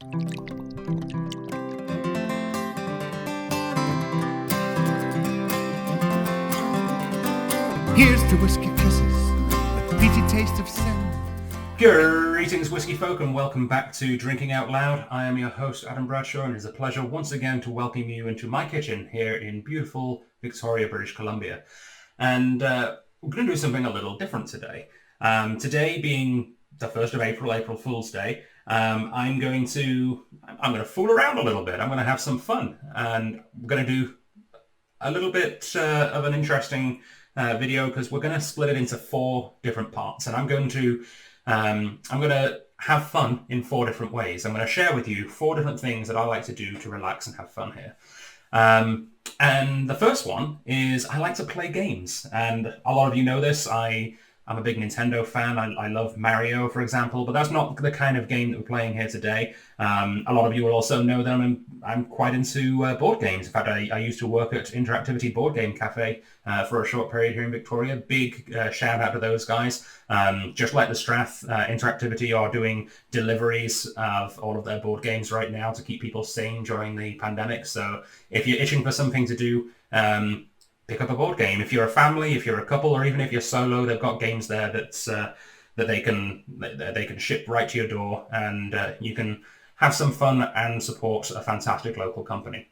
Here's to whiskey kisses with the peachy taste of sin. Greetings, whiskey folk, and welcome back to Drinking Out Loud. I am your host, Adam Bradshaw, and it is a pleasure once again to welcome you into my kitchen here in beautiful Victoria, British Columbia. And we're going to do something a little different today. Today being the 1st of April, April Fool's Day, I'm going to fool around a little bit. I'm going to have some fun, and we're going to do a little bit of an interesting video because we're going to split it into 4 different parts, and I'm going to have fun in 4 different ways. I'm going to share with you 4 different things that I like to do to relax and have fun here. And the first one is I like to play games, and a lot of you know this. I'm a big Nintendo fan. I love Mario, for example, but that's not the kind of game that we're playing here today. A lot of you will also know that I'm quite into board games. In fact, I used to work at Interactivity Board Game Cafe for a short period here in Victoria. Big shout out to those guys. Just like the Strath, Interactivity are doing deliveries of all of their board games right now to keep people sane during the pandemic. So if you're itching for something to do, pick up a board game. If you're a family, if you're a couple, or even if you're solo, they've got games there that they can ship right to your door, and you can have some fun and support a fantastic local company.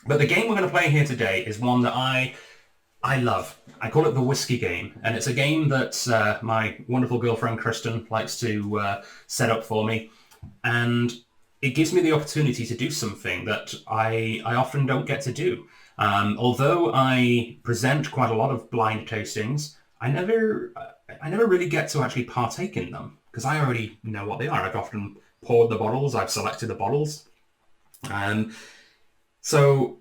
But the game we're going to play here today is one that I love. I call it the Whisky game, and it's a game that my wonderful girlfriend Kristen likes to set up for me, and it gives me the opportunity to do something that I often don't get to do. Although I present quite a lot of blind tastings, I never really get to actually partake in them because I already know what they are. I've often poured the bottles, I've selected the bottles. So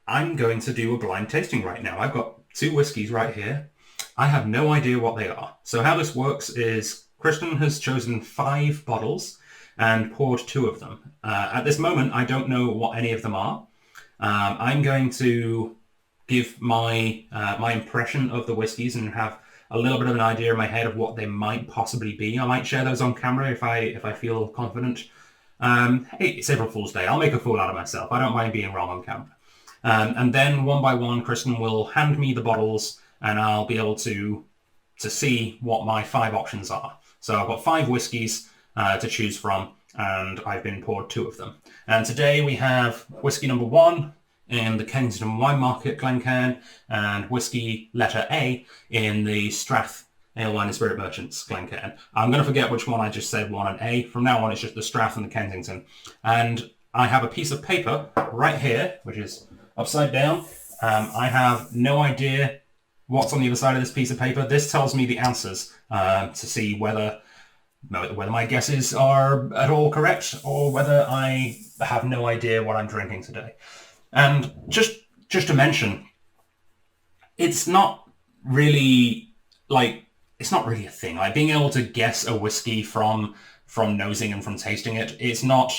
I'm going to do a blind tasting right now. I've got 2 whiskies right here. I have no idea what they are. So how this works is Kristen has chosen 5 bottles and poured 2 of them. At this moment, I don't know what any of them are. I'm going to give my impression of the whiskies and have a little bit of an idea in my head of what they might possibly be. I might share those on camera if I feel confident. Hey, it's April Fool's Day. I'll make a fool out of myself. I don't mind being wrong on camera. And then one by one, Kristen will hand me the bottles, and I'll be able to see what my 5 options are. So I've got 5 whiskies to choose from, and I've been poured 2 of them. And today we have whiskey number 1 in the Kensington Wine Market, Glencairn, and whiskey letter A in the Strath Ale Wine and Spirit Merchants, Glencairn. I'm going to forget which one I just said 1 and A. From now on, it's just the Strath and the Kensington. And I have a piece of paper right here, which is upside down. I have no idea what's on the other side of this piece of paper. This tells me the answers to see whether my guesses are at all correct or whether I have no idea what I'm drinking today. And just to mention, it's not really a thing. Like being able to guess a whiskey from nosing and from tasting it, it's not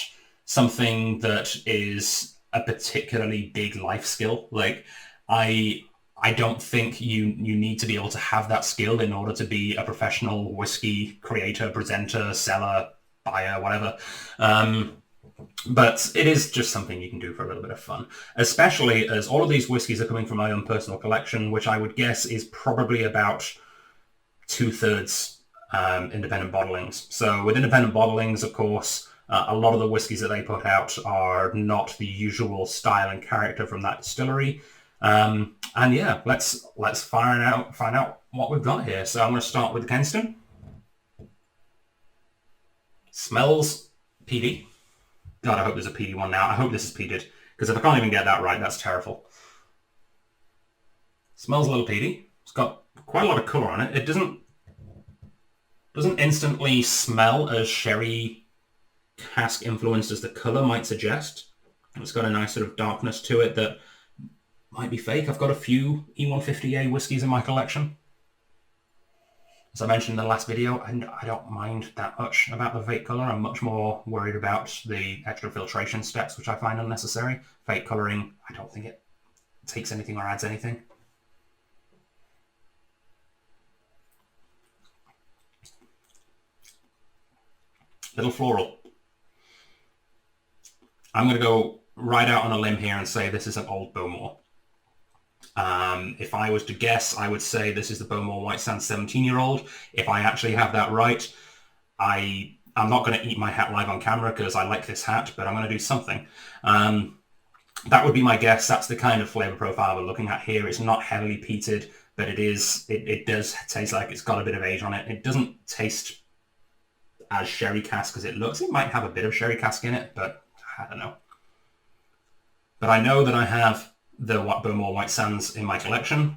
something that is a particularly big life skill. Like I don't think you need to be able to have that skill in order to be a professional whiskey creator, presenter, seller, buyer, whatever. But it is just something you can do for a little bit of fun, especially as all of these whiskies are coming from my own personal collection, which I would guess is probably about 2/3 independent bottlings. So with independent bottlings, of course, a lot of the whiskies that they put out are not the usual style and character from that distillery. And yeah, let's find out what we've got here. So I'm going to start with the Kensington. Smells peaty. God, I hope there's a peaty one now. I hope this is peated, because if I can't even get that right, that's terrible. Smells a little peaty. It's got quite a lot of colour on it. It doesn't instantly smell as sherry cask influenced as the colour might suggest. It's got a nice sort of darkness to it that might be fake. I've got a few E150A whiskies in my collection. As I mentioned in the last video, I don't mind that much about the fake colour. I'm much more worried about the extra filtration steps, which I find unnecessary. Fake colouring, I don't think it takes anything or adds anything. Little floral. I'm going to go right out on a limb here and say this is an old Bowmore. If I was to guess, I would say this is the Bowmore White Sands 17-year-old. If I actually have that right, I'm not going to eat my hat live on camera because I like this hat, but I'm going to do something. That would be my guess. That's the kind of flavor profile we're looking at here. It's not heavily peated, but it does taste like it's got a bit of age on it. It doesn't taste as sherry cask as it looks. It might have a bit of sherry cask in it, but I don't know. But I know that I have the Bowmore White Sands in my collection,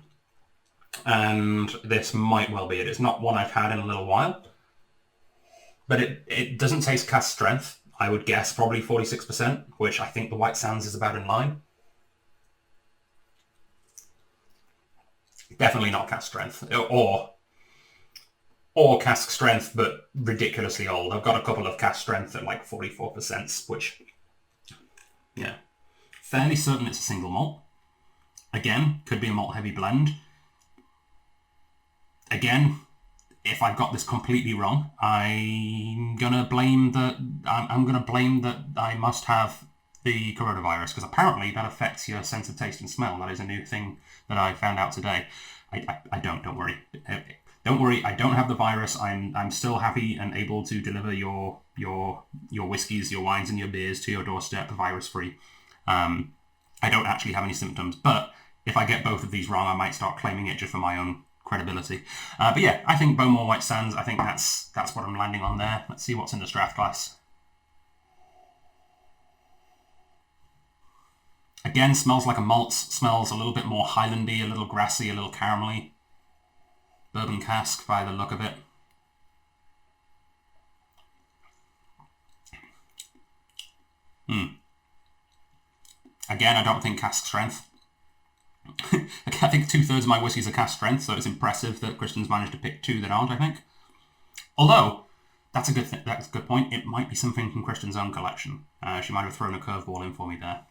and this might well be it. It's not one I've had in a little while, but it doesn't taste cask strength. I would guess probably 46%, which I think the White Sands is about in line. Definitely not cask strength, or cask strength, but ridiculously old. I've got a couple of cask strength at like 44%, which, yeah, fairly certain it's a single malt. Again, could be a malt heavy blend. Again, if I've got this completely wrong, I'm gonna blame that I must have the coronavirus, because apparently that affects your sense of taste and smell. That is a new thing that I found out today. I don't worry. Don't worry, I don't have the virus. I'm still happy and able to deliver your whiskeys, your wines, and your beers to your doorstep virus-free. I don't actually have any symptoms, but if I get both of these wrong, I might start claiming it just for my own credibility. But yeah, I think Bowmore White Sands, I think that's what I'm landing on there. Let's see what's in this draft glass. Again, smells like a malt, smells a little bit more Highlandy, a little grassy, a little caramelly. Bourbon cask by the look of it. Again, I don't think cask strength. I think 2/3 of my whiskies are cask strength, so it's impressive that Christian's managed to pick two that aren't, I think. Although, that's a good point. It might be something from Christian's own collection. She might have thrown a curveball in for me there.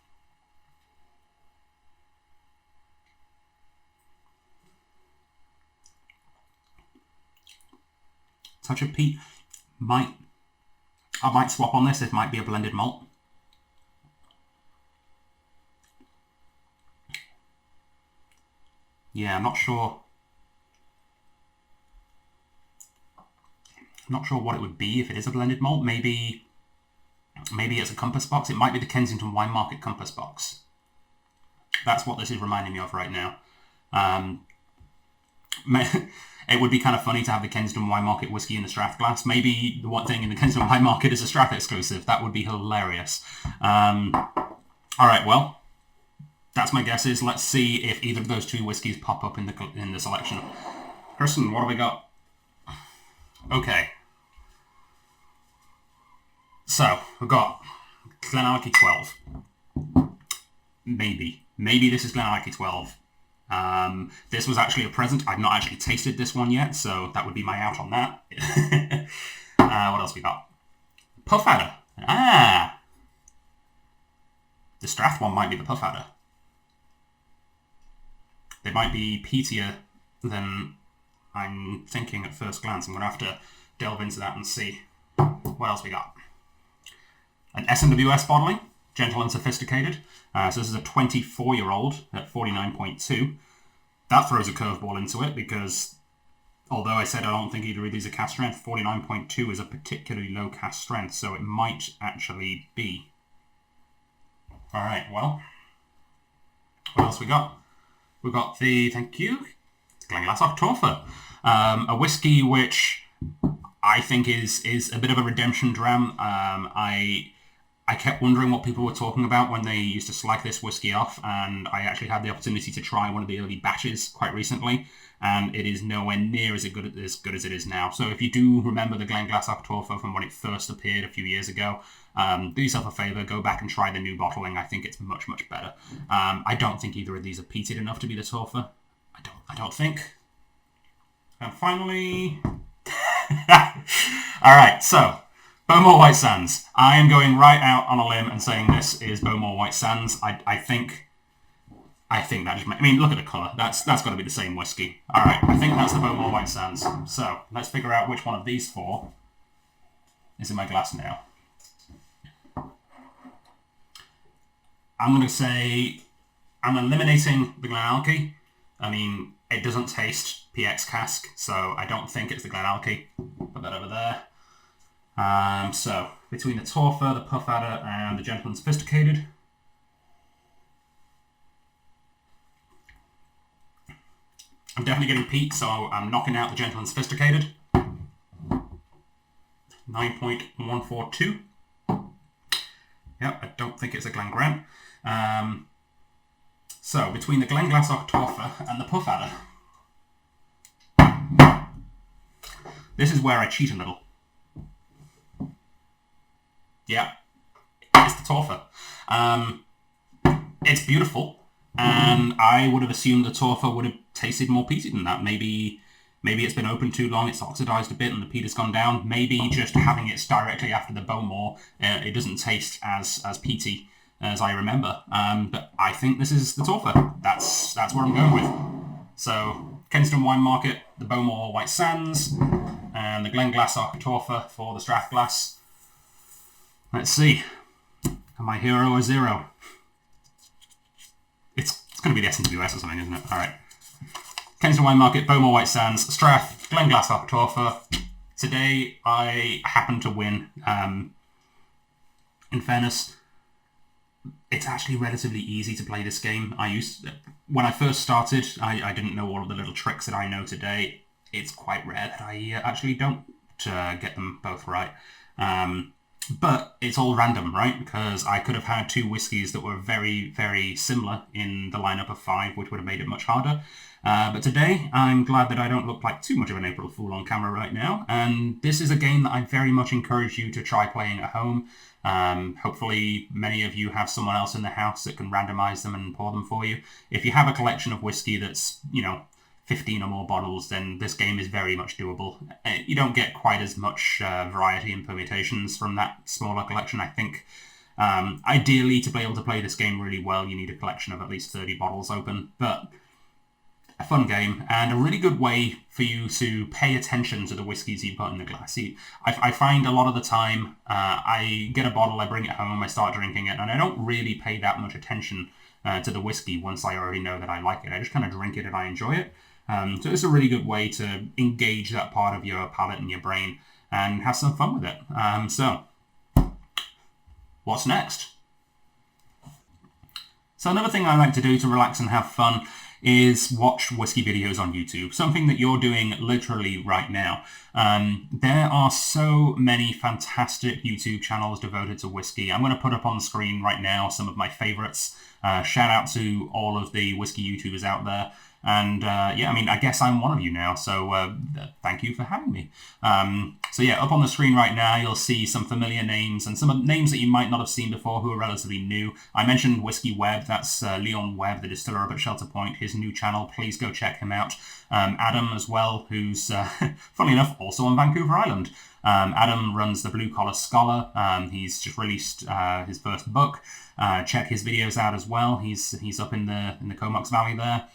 Touch of peat. I might swap on this. This might be a blended malt. Yeah, I'm not sure. I'm not sure what it would be if it is a blended malt. Maybe it's a compass box. It might be the Kensington Wine Market compass box. That's what this is reminding me of right now. It would be kind of funny to have the Kensington Wine Market whiskey in the Strath glass. Maybe the one thing in the Kensington Wine Market is a Strath exclusive. That would be hilarious. All right, well, that's my guesses. Let's see if either of those two whiskies pop up in the selection. Kirsten, what have we got? Okay. So, we've got Glenallachie 12. Maybe this is Glenallachie 12. This was actually a present. I've not actually tasted this one yet, so that would be my out on that. What else we got? Puff Adder. The Strath one might be the Puff Adder. They might be peatier than I'm thinking at first glance. I'm going to have to delve into that and see. What else we got? An S&WS bottling. Gentle and sophisticated. So this is a 24-year-old at 49.2. That throws a curveball into it because although I said I don't think either of these are cask strength, 49.2 is a particularly low cask strength, so it might actually be. All right, well, what else we got? We've got the, thank you, Glenglassaugh Torfa, a whiskey which I think is a bit of a redemption dram. I kept wondering what people were talking about when they used to slag this whiskey off, and I actually had the opportunity to try one of the early batches quite recently, and it is nowhere near as good as it is now. So if you do remember the Glenglassaugh Torfa from when it first appeared a few years ago, do yourself a favour, go back and try the new bottling. I think it's much, much better. I don't think either of these are peated enough to be the Torfa. I don't think. And finally... Alright, so... Bowmore White Sands. I am going right out on a limb and saying this is Bowmore White Sands. I think that just... I mean, look at the colour. That's got to be the same whiskey. Alright, I think that's the Bowmore White Sands. So, let's figure out which one of these four is in my glass now. I'm going to say I'm eliminating the Glenallachie. I mean, it doesn't taste PX cask, so I don't think it's the Glenallachie. Put that over there. So, between the Torfer, the Puff Adder, and the Gentle and Sophisticated. I'm definitely getting peat, so I'm knocking out the Gentle and Sophisticated. 9.142. Yep, I don't think it's a Glen Grant. So, between the Glenglassaugh Torfer and the Puff Adder. This is where I cheat a little. Yeah, it's the Torfer. It's beautiful, and I would have assumed the Torfer would have tasted more peaty than that. Maybe it's been open too long, it's oxidized a bit, and the peat has gone down. Maybe just having it directly after the Bowmore, it doesn't taste as peaty as I remember. But I think this is the Torfer. That's what I'm going with. So, Kensington Wine Market, the Bowmore White Sands, and the Glenglassaugh Torfer for the Strathglass. Let's see. Am I hero or zero? It's going to be the SNWS or something, isn't it? All right. Kensington Wine Market, Bowmore White Sands, Strath, Glenglassaugh Torfer. Today, I happen to win. In fairness, it's actually relatively easy to play this game. When I first started, I didn't know all of the little tricks that I know today. It's quite rare that I actually don't get them both right. But it's all random, right? Because I could have had two whiskies that were very, very similar in the lineup of 5, which would have made it much harder. But today, I'm glad that I don't look like too much of an April Fool on camera right now. And this is a game that I very much encourage you to try playing at home. Hopefully, many of you have someone else in the house that can randomize them and pour them for you. If you have a collection of whiskey that's, 15 or more bottles, then this game is very much doable. You don't get quite as much variety and permutations from that smaller collection. I think ideally, to be able to play this game really well, you need a collection of at least 30 bottles open. But a fun game, and a really good way for you to pay attention to the whiskies you put in the glass. I find a lot of the time, I get a bottle, I bring it home, I start drinking it, and I don't really pay that much attention to the whiskey once I already know that I like it. I just kind of drink it and I enjoy it. So it's a really good way to engage that part of your palate and your brain and have some fun with it. So, what's next? So another thing I like to do to relax and have fun is watch whiskey videos on YouTube, something that you're doing literally right now. There are so many fantastic YouTube channels devoted to whiskey. I'm going to put up on the screen right now some of my favorites. Shout out to all of the whiskey YouTubers out there. And I guess I'm one of you now, so thank you for having me. Up on the screen right now, you'll see some familiar names and some names that you might not have seen before who are relatively new. I mentioned Whiskey Webb, that's Leon Webb, the distiller up at Shelter Point, his new channel. Please go check him out. Adam as well, who's, funnily enough, also on Vancouver Island. Adam runs the Blue Collar Scholar. He's just released his first book. Check his videos out as well. He's up in the Comox Valley there.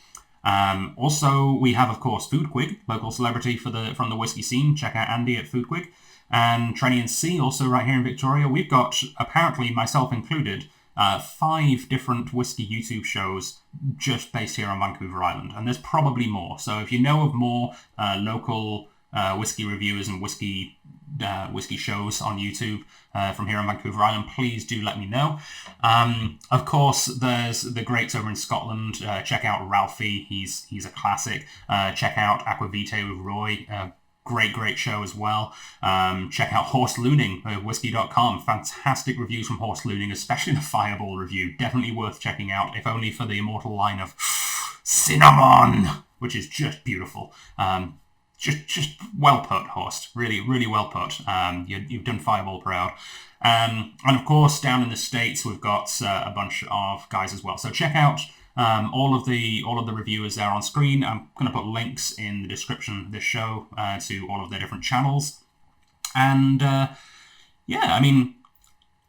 Also, we have, of course, Foodquig, local celebrity from the whiskey scene. Check out Andy at Foodquig. And Trenny and C, also right here in Victoria. We've got, apparently, myself included, 5 different whiskey YouTube shows just based here on Vancouver Island. And there's probably more. So if you know of more local whiskey reviewers and whiskey shows on YouTube from here on Vancouver Island, please do let me know. Of course, there's the greats over in Scotland. Check out Ralphie, he's a classic. Check out Aquavite with Roy, great show as well. Check out Horse Looning at Whisky.com. Fantastic reviews from Horse Looning, especially the Fireball review. Definitely worth checking out, if only for the immortal line of cinnamon, which is just beautiful. Just well put, Horst. Really well put. You've done Fireball proud. And of course, down in the States, we've got a bunch of guys as well. So check out all of the reviewers there on screen. I'm going to put links in the description of this show to all of their different channels. And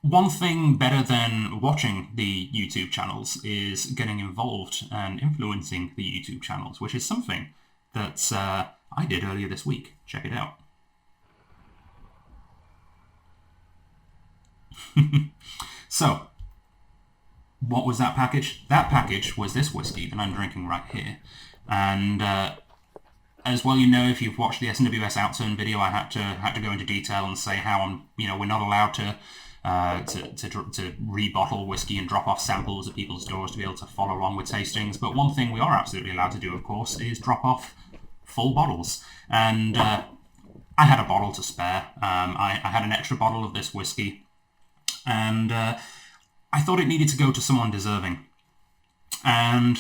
one thing better than watching the YouTube channels is getting involved and influencing the YouTube channels, which is something that I did earlier this week. Check it out. So, what was that package? That package was this whiskey that I'm drinking right here. And as well, if you've watched the SNWS Outturn video, I had to go into detail and say how we're not allowed to rebottle whiskey and drop off samples at people's doors to be able to follow along with tastings. But one thing we are absolutely allowed to do, of course, is drop off full bottles. And I had a bottle to spare. I had an extra bottle of this whiskey, and I thought it needed to go to someone deserving. And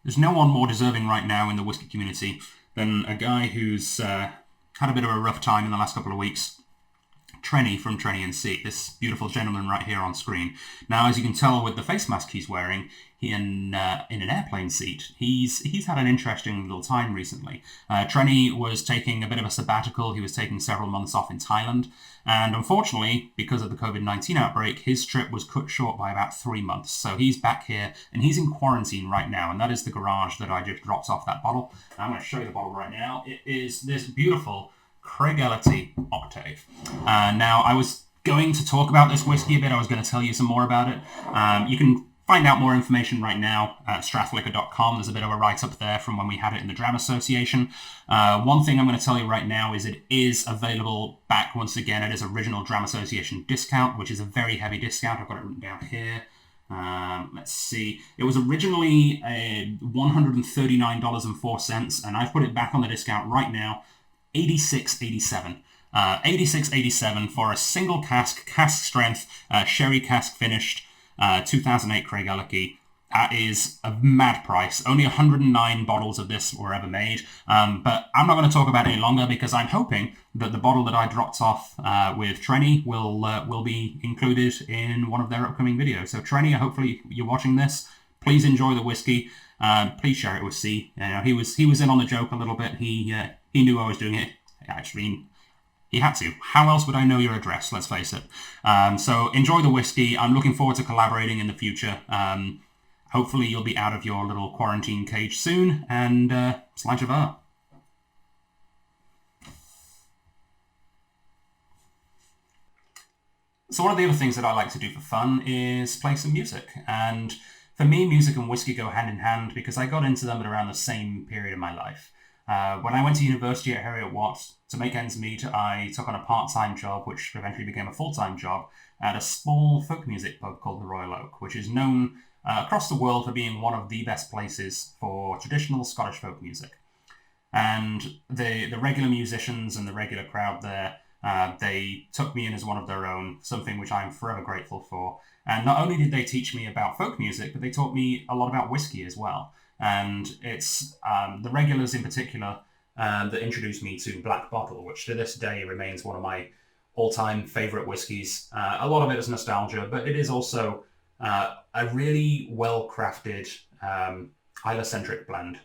there's no one more deserving right now in the whiskey community than a guy who's had a bit of a rough time in the last couple of weeks. Trenny from Trenny and C, this beautiful gentleman right here on screen. Now, as you can tell with the face mask he's wearing, in an airplane seat, he's had an interesting little time recently. Trenny was taking a bit of a sabbatical. He was taking several months off in Thailand, and unfortunately, because of the COVID-19 outbreak, his trip was cut short by about 3 months. So he's back here, and he's in quarantine right now, and that is the garage that I just dropped off that bottle. I'm going to show you the bottle right now. It is this beautiful Craigellity Octave. Now, I was going to talk about this whiskey a bit. I was going to tell you some more about it. You can find out more information right now at strathliquor.com. There's a bit of a write-up there from when we had it in the Dram Association. One thing I'm going to tell you right now is it is available back once again at its original Dram Association discount, which is a very heavy discount. I've got it written down here. Let's see. It was originally $139.04, and I've put it back on the discount right now, $86.87. $86.87 for a single cask strength, sherry cask finished, 2008 Craigellity. That is a mad price. Only 109 bottles of this were ever made. But I'm not going to talk about it any longer because I'm hoping that the bottle that I dropped off with Trenny will be included in one of their upcoming videos. So Trenny, hopefully you're watching this. Please enjoy the whiskey. Please share it with C. He was in on the joke a little bit. He knew I was doing it. Actually, he had to. How else would I know your address? Let's face it. So enjoy the whiskey. I'm looking forward to collaborating in the future. Hopefully you'll be out of your little quarantine cage soon. And slàinte mhath. So one of the other things that I like to do for fun is play some music. And for me, music and whiskey go hand in hand because I got into them at around the same period of my life. When I went to university at Heriot-Watt, to make ends meet, I took on a part-time job, which eventually became a full-time job, at a small folk music pub called the Royal Oak, which is known across the world for being one of the best places for traditional Scottish folk music. And the regular musicians and the regular crowd there, they took me in as one of their own, something which I'm forever grateful for. And not only did they teach me about folk music, but they taught me a lot about whiskey as well. And it's the regulars in particular that introduced me to Black Bottle, which to this day remains one of my all-time favourite whiskies. A lot of it is nostalgia, but it is also a really well-crafted Isla-centric blend.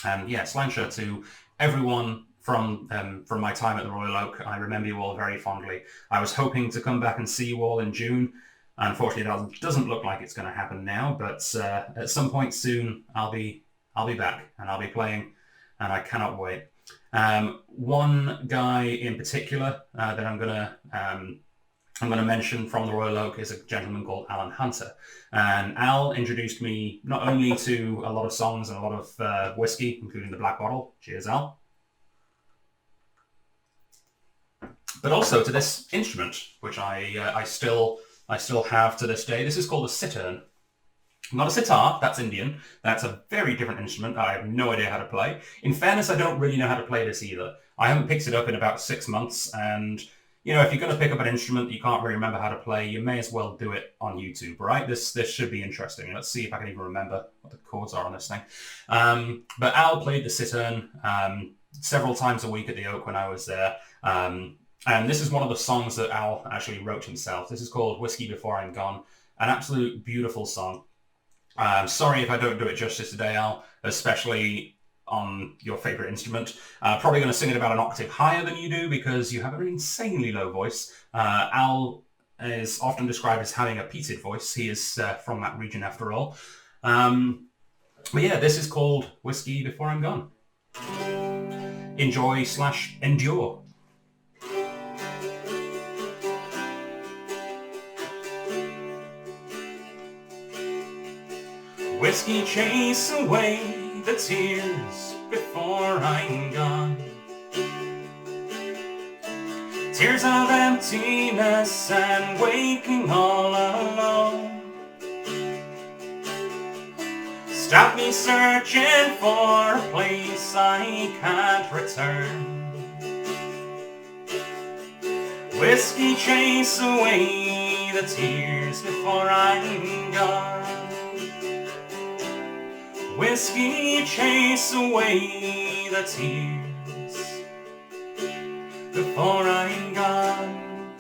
And yeah, slàinte to everyone from my time at the Royal Oak. I remember you all very fondly. I was hoping to come back and see you all in June. Unfortunately, it doesn't look like it's going to happen now, but at some point soon, I'll be back and I'll be playing, and I cannot wait. One guy in particular that I'm gonna mention from the Royal Oak is a gentleman called Alan Hunter, and Al introduced me not only to a lot of songs and a lot of whiskey, including the Black Bottle. Cheers, Al. But also to this instrument, which I still have to this day. This is called a cittern. Not a sitar, that's Indian. That's a very different instrument. I have no idea how to play. In fairness, I don't really know how to play this either. I haven't picked it up in about 6 months, and if you're going to pick up an instrument that you can't really remember how to play, you may as well do it on YouTube, right? This should be interesting. Let's see if I can even remember what the chords are on this thing. But Al played the cittern several times a week at the Oak when I was there. And this is one of the songs that Al actually wrote himself. This is called Whisky Before I'm Gone. An absolute beautiful song. Sorry if I don't do it justice today, Al, especially on your favourite instrument. Probably going to sing it about an octave higher than you do because you have an insanely low voice. Al is often described as having a peated voice. He is from that region after all. But yeah, this is called Whisky Before I'm Gone. Enjoy/endure. Whiskey, chase away the tears before I'm gone. Tears of emptiness and waking all alone. Stop me searching for a place I can't return. Whiskey, chase away the tears before I'm gone. Whiskey, chase away the tears before I'm gone.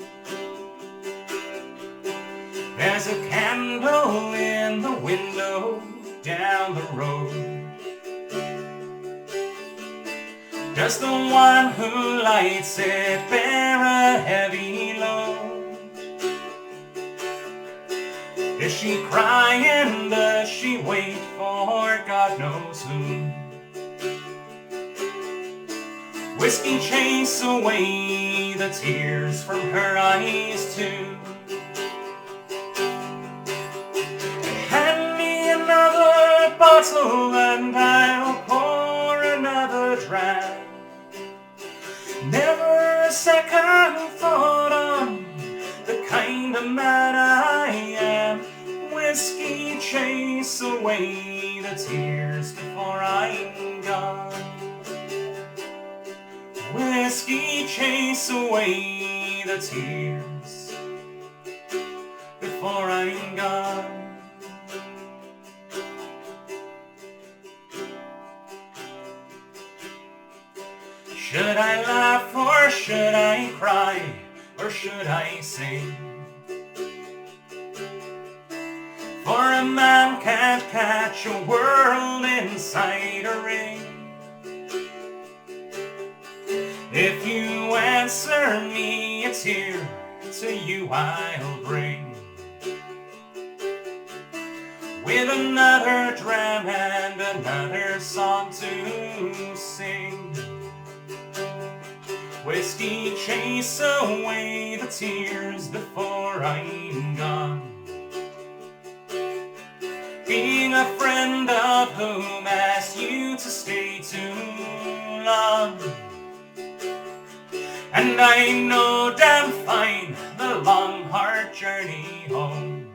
There's a candle in the window down the road. Does the one who lights it bear a heavy load? Is she crying? Does she wait for God knows who? Whiskey, chase away the tears from her eyes too. Hand me another bottle and I'll pour another dram. Never a second thought on the kind of man I am. Whiskey, chase away the tears before I'm gone. Whiskey, chase away the tears before I'm gone. Should I laugh or should I cry or should I sing? For a man can't catch a world inside a ring. If you answer me, it's here to you I'll bring. With another dram and another song to sing. Whiskey, chase away the tears before I'm gone. Being a friend of whom asked you to stay too long. And I know damn fine the long hard journey home.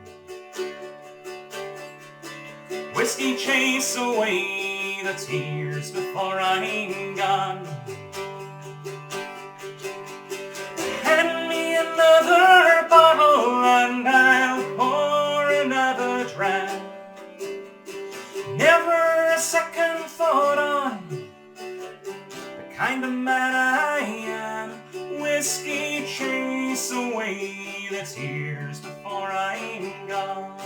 Whiskey, chase away the tears before I'm gone. Hand me another bottle and I'll pour another dram. Never a second thought on the kind of man I am. Whiskey, chase away the tears before I'm gone.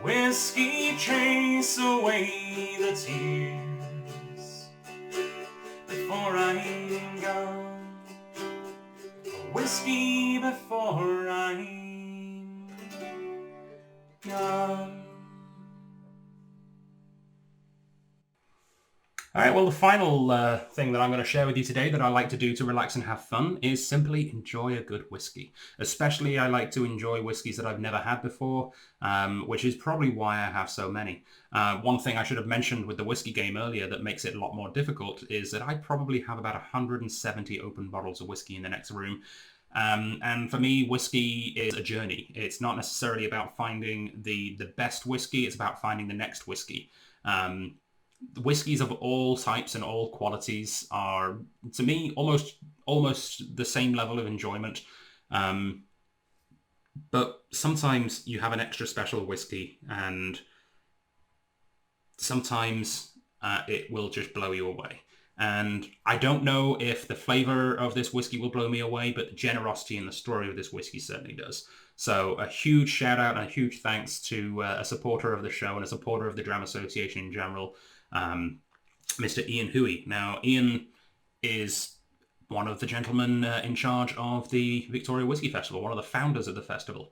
Whiskey, chase away the tears before I'm gone. Whiskey before I'm gone. All right, well, the final thing that I'm going to share with you today that I like to do to relax and have fun is simply enjoy a good whiskey. Especially, I like to enjoy whiskies that I've never had before, which is probably why I have so many. One thing I should have mentioned with the whiskey game earlier that makes it a lot more difficult is that I probably have about 170 open bottles of whiskey in the next room. And for me, whiskey is a journey. It's not necessarily about finding the best whiskey, it's about finding the next whiskey. Whiskies of all types and all qualities are, to me, almost the same level of enjoyment. But sometimes you have an extra special whiskey, and sometimes it will just blow you away. And I don't know if the flavor of this whiskey will blow me away, but the generosity and the story of this whiskey certainly does. So a huge shout out and a huge thanks to a supporter of the show and a supporter of the Dram Association in general, Mr. Ian Huey. Now, Ian is one of the gentlemen in charge of the Victoria Whisky Festival, one of the founders of the festival,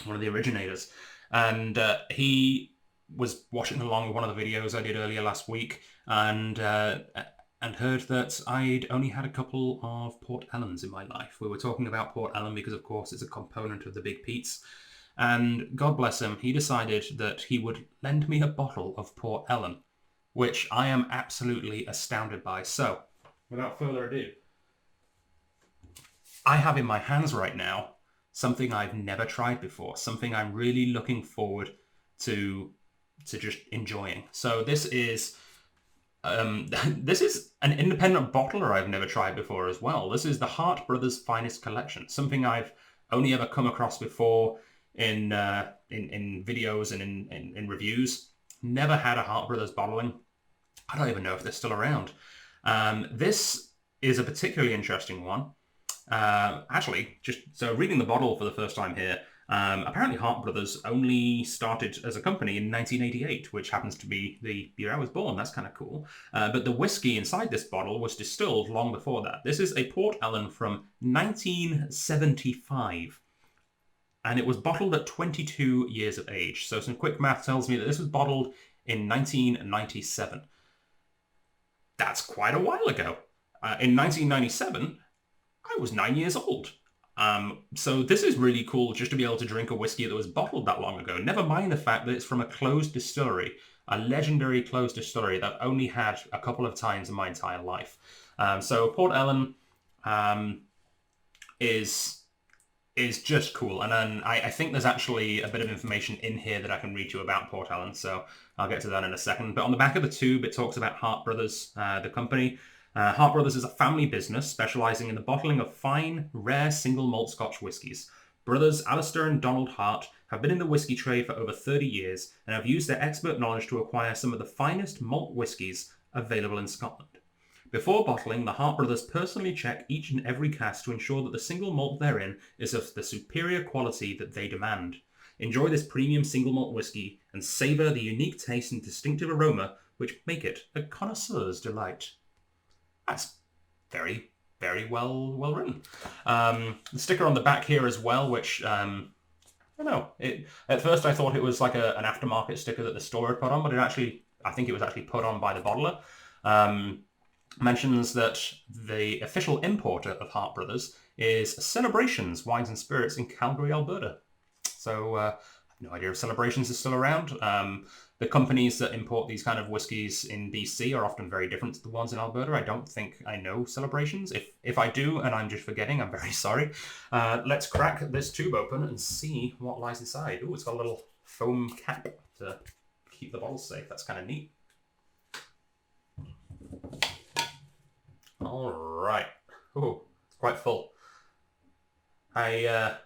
one of the originators. And he was watching along with one of the videos I did earlier last week and heard that I'd only had a couple of Port Ellens in my life. We were talking about Port Ellen because, of course, it's a component of the Big Peats. And God bless him, he decided that he would lend me a bottle of Port Ellen, which I am absolutely astounded by. So, without further ado, I have in my hands right now something I've never tried before, something I'm really looking forward to just enjoying. So this is this is an independent bottler I've never tried before as well. This is the Hart Brothers Finest Collection, something I've only ever come across before in videos and in reviews. Never had a Hart Brothers bottling. I don't even know if they're still around. This is a particularly interesting one. Actually, just so reading the bottle for the first time here, apparently Hart Brothers only started as a company in 1988, which happens to be the year I was born. That's kind of cool. But the whiskey inside this bottle was distilled long before that. This is a Port Ellen from 1975. And it was bottled at 22 years of age. So some quick math tells me that this was bottled in 1997. That's quite a while ago. In 1997, I was 9 years old. So this is really cool just to be able to drink a whiskey that was bottled that long ago. Never mind the fact that it's from a closed distillery, a legendary closed distillery that I've only had a couple of times in my entire life. So Port Ellen is just cool. And then I think there's actually a bit of information in here that I can read you about Port Ellen, so I'll get to that in a second. But on the back of the tube, it talks about Hart Brothers, the company. Hart Brothers is a family business specializing in the bottling of fine, rare single malt Scotch whiskies. Brothers Alistair and Donald Hart have been in the whiskey trade for over 30 years and have used their expert knowledge to acquire some of the finest malt whiskies available in Scotland. Before bottling, the Hart Brothers personally check each and every cask to ensure that the single malt therein is of the superior quality that they demand. Enjoy this premium single malt whiskey and savour the unique taste and distinctive aroma which make it a connoisseur's delight. That's very, very well written. The sticker on the back here as well, which, I don't know. At first I thought it was like an aftermarket sticker that the store had put on, but I think it was actually put on by the bottler. Mentions that the official importer of Hart Brothers is Celebrations Wines and Spirits in Calgary, Alberta. So I have no idea if Celebrations is still around. The companies that import these kind of whiskies in BC are often very different to the ones in Alberta. I don't think I know Celebrations. If I do and I'm just forgetting, I'm very sorry. Let's crack this tube open and see what lies inside. Oh, it's got a little foam cap to keep the bottle safe. That's kind of neat. All right. Oh, it's quite full. I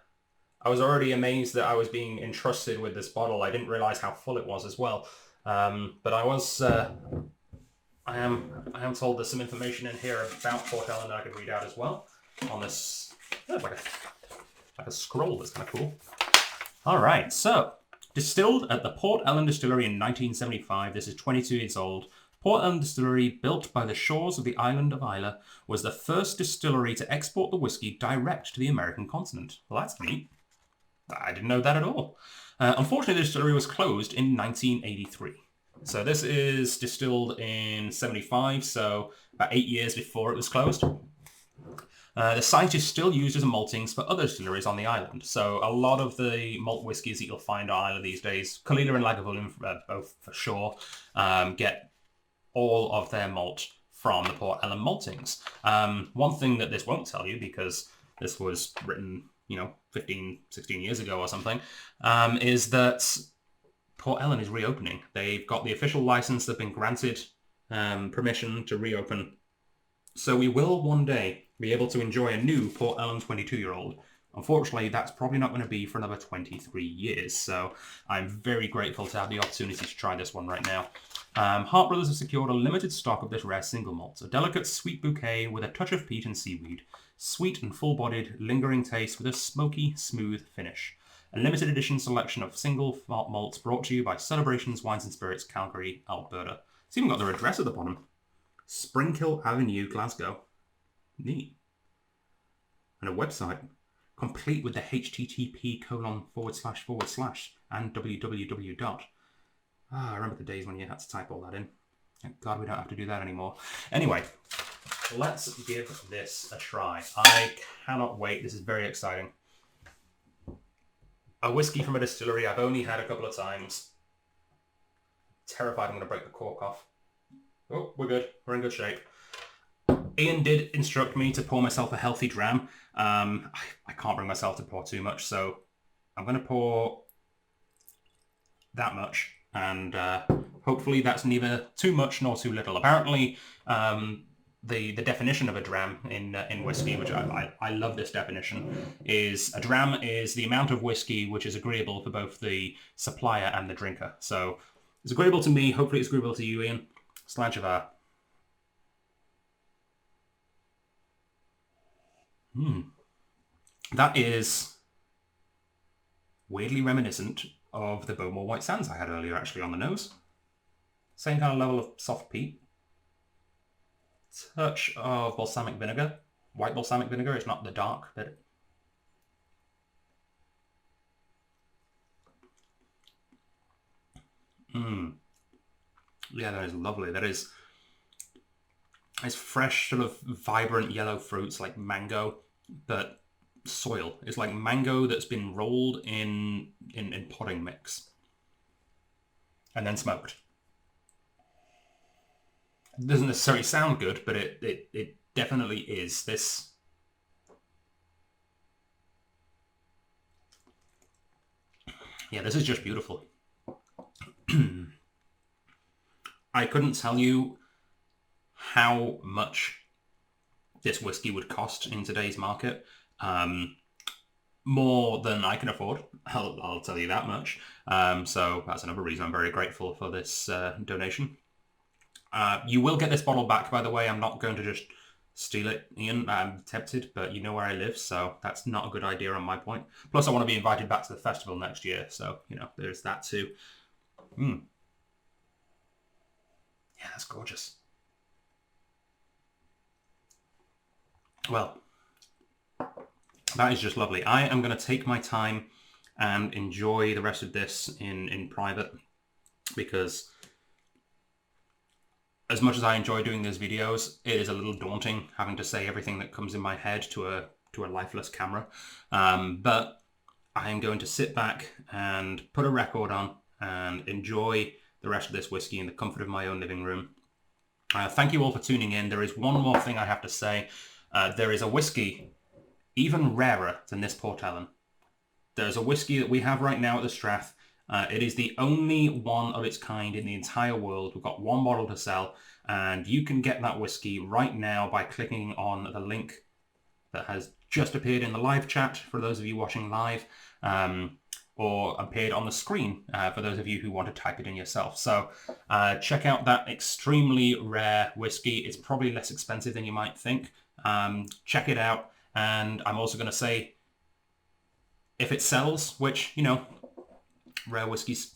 was already amazed that I was being entrusted with this bottle. I didn't realize how full it was as well. But I am told there's some information in here about Port Ellen that I could read out as well on this. It's like a scroll. That's kind of cool. All right. So, distilled at the Port Ellen Distillery in 1975. This is 22 years old. Port Ellen Distillery, built by the shores of the island of Islay, was the first distillery to export the whiskey direct to the American continent. Well, that's neat. I didn't know that at all. Unfortunately, the distillery was closed in 1983. So this is distilled in 75, so about 8 years before it was closed. The site is still used as a maltings for other distilleries on the island. So a lot of the malt whiskies that you'll find on Islay these days, Kalila and Lagavulin both for sure, get all of their malt from the Port Ellen maltings. One thing that this won't tell you, because this was written 15, 16 years ago or something, is that Port Ellen is reopening. They've got the official license. They've been granted permission to reopen. So we will one day be able to enjoy a new Port Ellen 22-year-old. Unfortunately, that's probably not going to be for another 23 years. So I'm very grateful to have the opportunity to try this one right now. Hart Brothers have secured a limited stock of this rare single malt, a delicate sweet bouquet with a touch of peat and seaweed. Sweet and full-bodied, lingering taste with a smoky, smooth finish. A limited edition selection of single malts brought to you by Celebrations Wines and Spirits, Calgary, Alberta. It's even got their address at the bottom. Springhill Avenue, Glasgow. Neat. And a website, complete with the http:// and www. I remember the days when you had to type all that in. Thank God we don't have to do that anymore. Anyway, let's give this a try. I cannot wait. This is very exciting. a whiskey from a distillery I've only had a couple of times. Terrified I'm going to break the cork off. Oh, we're good. We're in good shape. Ian did instruct me to pour myself a healthy dram. I can't bring myself to pour too much, so I'm going to pour that much, and hopefully that's neither too much nor too little. Apparently, the definition of a dram in whiskey, which I love this definition, is a dram is the amount of whiskey which is agreeable for both the supplier and the drinker. So it's agreeable to me. Hopefully it's agreeable to you, Ian. Slanchavar. That is weirdly reminiscent of the Bowmore White Sands I had earlier, actually, on the nose. Same kind of level of soft peat. Touch of balsamic vinegar. White balsamic vinegar, it's not the dark bit. Yeah, that is lovely. That is... It's fresh, sort of vibrant yellow fruits like mango, but soil. It's like mango that's been rolled in potting mix and then smoked. It doesn't necessarily sound good, but it definitely is. This... Yeah, this is just beautiful. I couldn't tell you how much this whiskey would cost in today's market. More than I can afford, I'll tell you that much. So that's another reason I'm very grateful for this donation. You will get this bottle back, by the way. I'm not going to just steal it, Ian. I'm tempted, but you know where I live, so that's not a good idea on my point. Plus, I want to be invited back to the festival next year, so, you know, there's that too. Yeah, that's gorgeous. Well, that is just lovely. I am going to take my time and enjoy the rest of this in private, because as much as I enjoy doing these videos, it is a little daunting having to say everything that comes in my head to a lifeless camera. But I am going to sit back and put a record on and enjoy the rest of this whiskey in the comfort of my own living room. Thank you all for tuning in. There is one more thing I have to say. There is a whiskey even rarer than this Port Ellen. There's a whiskey that we have right now at the Strath. It is the only one of its kind in the entire world. We've got one bottle to sell, and you can get that whiskey right now by clicking on the link that has just appeared in the live chat for those of you watching live, or appeared on the screen for those of you who want to type it in yourself. So check out that extremely rare whiskey. It's probably less expensive than you might think. Check it out. And I'm also going to say, if it sells, which, you know, rare whiskies,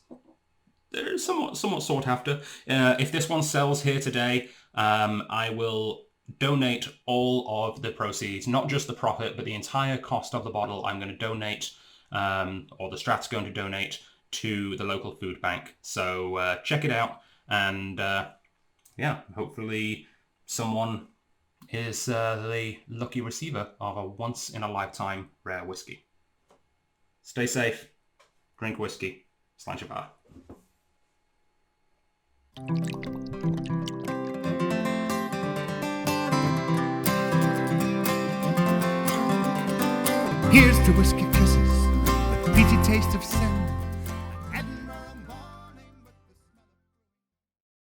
they're somewhat sought after. If this one sells here today, I will donate all of the proceeds, not just the profit, but the entire cost of the bottle. I'm going to donate, or the Strath's going to donate to the local food bank. So check it out, and yeah, hopefully someone is the lucky receiver of a once-in-a-lifetime rare whiskey. Stay safe, drink whiskey, Slanchavar. Here's to whiskey kisses with the peachy taste of sin.